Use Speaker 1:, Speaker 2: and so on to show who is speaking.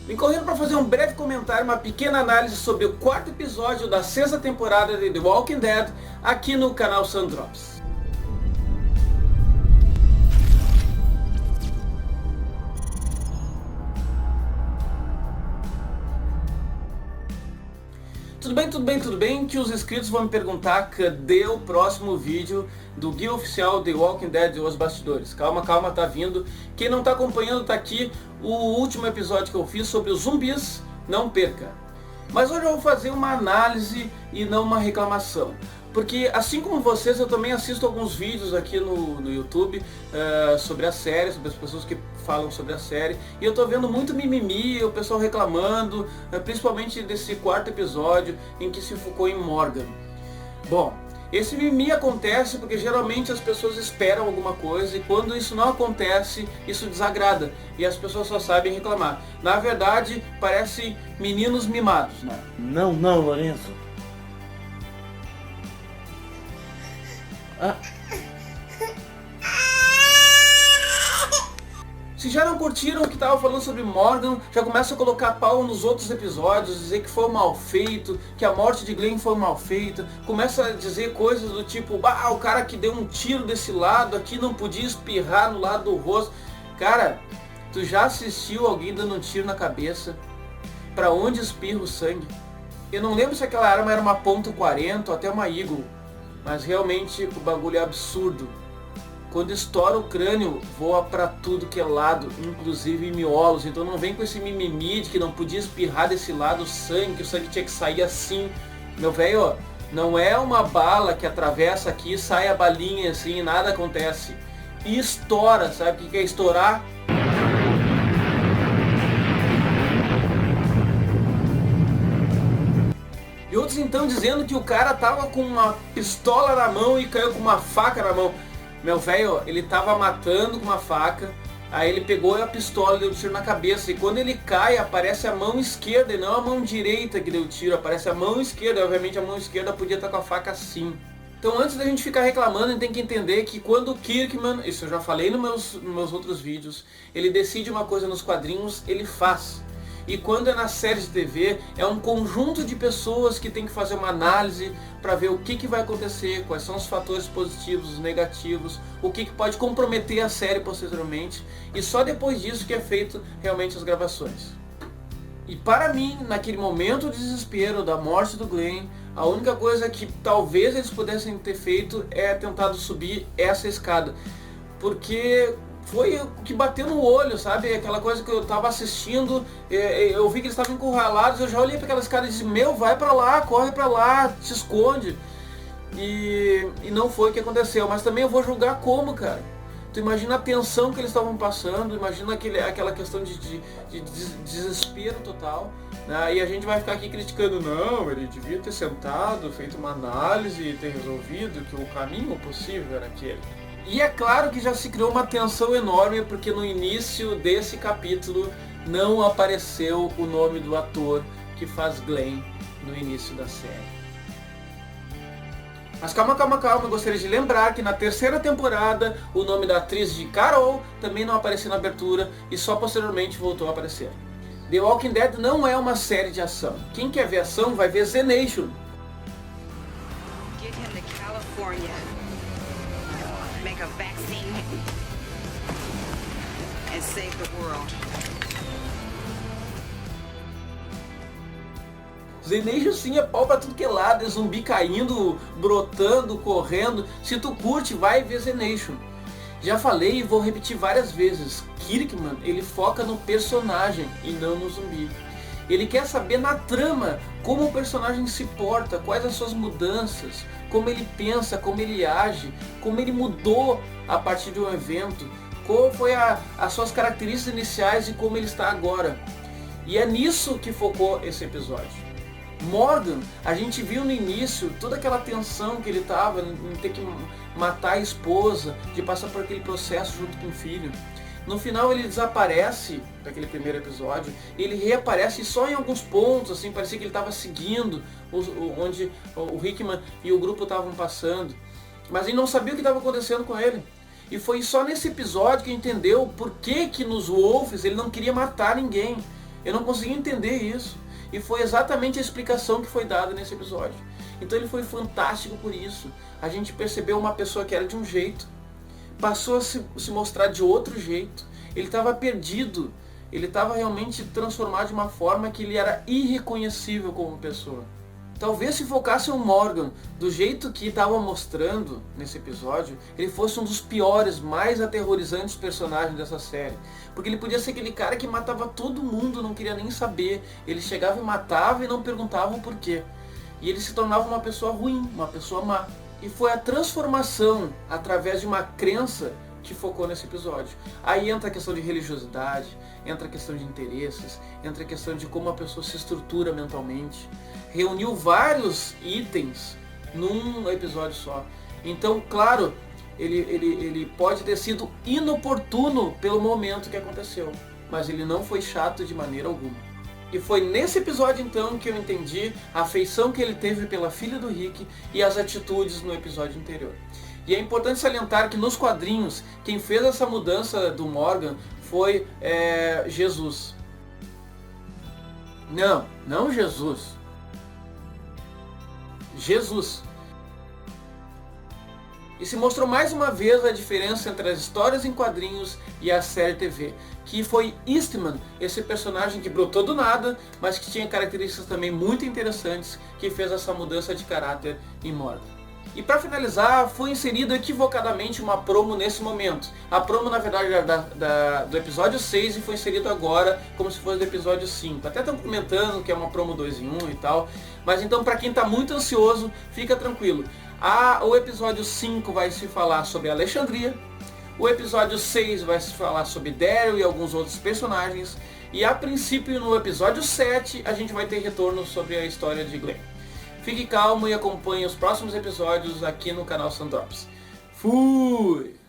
Speaker 1: Vim correndo para fazer um breve comentário, uma pequena análise sobre o quarto episódio da sexta temporada de The Walking Dead aqui no canal Sandrops. Tudo bem, que os inscritos vão me perguntar cadê o próximo vídeo do guia oficial The Walking Dead Os Bastidores. Calma, tá vindo. Quem não está acompanhando, tá aqui o último episódio que eu fiz sobre os zumbis, não perca. Mas hoje eu vou fazer uma análise e não uma reclamação. Porque assim como vocês, eu também assisto alguns vídeos aqui no YouTube sobre a série, sobre as pessoas que falam sobre a série. E eu tô vendo muito mimimi, o pessoal reclamando, principalmente desse quarto episódio em que se focou em Morgan. Bom, esse mimimi acontece porque geralmente as pessoas esperam alguma coisa e quando isso não acontece, isso desagrada. E as pessoas só sabem reclamar. Na verdade, parecem meninos mimados, né?
Speaker 2: Não, Lourenço.
Speaker 1: Se já não curtiram o que estava falando sobre Morgan, já começa a colocar pau nos outros episódios, dizer que foi mal feito, que a morte de Glenn foi mal feita, começa a dizer coisas do tipo, o cara que deu um tiro desse lado aqui não podia espirrar no lado do rosto. Cara, tu já assistiu alguém dando um tiro na cabeça? Pra onde espirra o sangue? Eu não lembro se aquela arma era uma .40 ou até uma Eagle, mas realmente o bagulho é absurdo. Quando estoura o crânio, voa pra tudo que é lado, inclusive miolos. Então não vem com esse mimimi de que não podia espirrar desse lado o sangue, que o sangue tinha que sair assim. Meu velho, não é uma bala que atravessa aqui, sai a balinha assim, nada acontece. E estoura, sabe o que é estourar? E outros então dizendo que o cara tava com uma pistola na mão e caiu com uma faca na mão. Meu velho, ele tava matando com uma faca, aí ele pegou a pistola e deu tiro na cabeça. E quando ele cai, aparece a mão esquerda e não a mão direita que deu tiro. Aparece a mão esquerda, e obviamente a mão esquerda podia estar com a faca assim. Então antes da gente ficar reclamando, a gente tem que entender que quando o Kirkman, isso eu já falei nos meus outros vídeos, ele decide uma coisa nos quadrinhos, ele faz. E quando é na série de TV, é um conjunto de pessoas que tem que fazer uma análise para ver o que vai acontecer, quais são os fatores positivos, os negativos, o que pode comprometer a série posteriormente. E só depois disso que é feito realmente as gravações. E para mim, naquele momento de desespero da morte do Glenn, a única coisa que talvez eles pudessem ter feito é tentado subir essa escada. Porque foi o que bateu no olho, sabe? Aquela coisa que eu tava assistindo, eu vi que eles estavam encurralados, eu já olhei para aquela escada e disse, vai pra lá, corre pra lá, se esconde. E não foi o que aconteceu, mas também eu vou julgar como, cara. Tu imagina a tensão que eles estavam passando, imagina aquela questão de desespero total, né? E a gente vai ficar aqui criticando, não, ele devia ter sentado, feito uma análise e ter resolvido que o caminho possível era aquele. E é claro que já se criou uma tensão enorme, porque no início desse capítulo não apareceu o nome do ator que faz Glenn no início da série. Mas calma, eu gostaria de lembrar que na terceira temporada o nome da atriz de Carol também não apareceu na abertura e só posteriormente voltou a aparecer. The Walking Dead não é uma série de ação. Quem quer ver ação vai ver Z Nation.
Speaker 3: Get him to California. Make a vaccine and save the world.
Speaker 1: Z Nation sim é pau pra tudo que é lado, é zumbi caindo, brotando, correndo. Se tu curte, vai ver Z Nation. Já falei e vou repetir várias vezes, Kirkman, ele foca no personagem e não no zumbi. Ele quer saber na trama como o personagem se porta, quais as suas mudanças, como ele pensa, como ele age, como ele mudou a partir de um evento, qual foi as suas características iniciais e como ele está agora. E é nisso que focou esse episódio. Morgan, a gente viu no início toda aquela tensão que ele estava em ter que matar a esposa, de passar por aquele processo junto com o filho. No final ele desaparece daquele primeiro episódio, ele reaparece só em alguns pontos, assim, parecia que ele estava seguindo onde o Rickman e o grupo estavam passando, mas ele não sabia o que estava acontecendo com ele. E foi só nesse episódio que entendeu por que nos Wolves ele não queria matar ninguém. Eu não consegui entender isso. E foi exatamente a explicação que foi dada nesse episódio. Então ele foi fantástico por isso. A gente percebeu uma pessoa que era de um jeito, passou a se mostrar de outro jeito. Ele estava perdido. Ele estava realmente transformado de uma forma que ele era irreconhecível como pessoa. Talvez se focasse o Morgan do jeito que estava mostrando nesse episódio, ele fosse um dos piores, mais aterrorizantes personagens dessa série. Porque ele podia ser aquele cara que matava todo mundo, não queria nem saber. Ele chegava e matava e não perguntava o porquê. E ele se tornava uma pessoa ruim, uma pessoa má. E foi a transformação através de uma crença que focou nesse episódio. Aí entra a questão de religiosidade, entra a questão de interesses, entra a questão de como a pessoa se estrutura mentalmente. Reuniu vários itens num episódio só. Então, claro, ele pode ter sido inoportuno pelo momento que aconteceu, mas ele não foi chato de maneira alguma. E foi nesse episódio então que eu entendi a afeição que ele teve pela filha do Rick e as atitudes no episódio anterior. E é importante salientar que nos quadrinhos, quem fez essa mudança do Morgan foi Jesus. Não Jesus. Jesus. E se mostrou mais uma vez a diferença entre as histórias em quadrinhos e a série TV, que foi Eastman, esse personagem que brotou do nada, mas que tinha características também muito interessantes, que fez essa mudança de caráter em Morgan. E para finalizar, foi inserido equivocadamente uma promo nesse momento. A promo, na verdade, era do episódio 6 e foi inserido agora como se fosse do episódio 5. Até estão comentando que é uma promo 2 em 1 e tal. Mas então, para quem está muito ansioso, fica tranquilo. O episódio 5 vai se falar sobre Alexandria. O episódio 6 vai se falar sobre Daryl e alguns outros personagens. E a princípio, no episódio 7, a gente vai ter retorno sobre a história de Glenn. Fique calmo e acompanhe os próximos episódios aqui no canal Sandrops. Fui!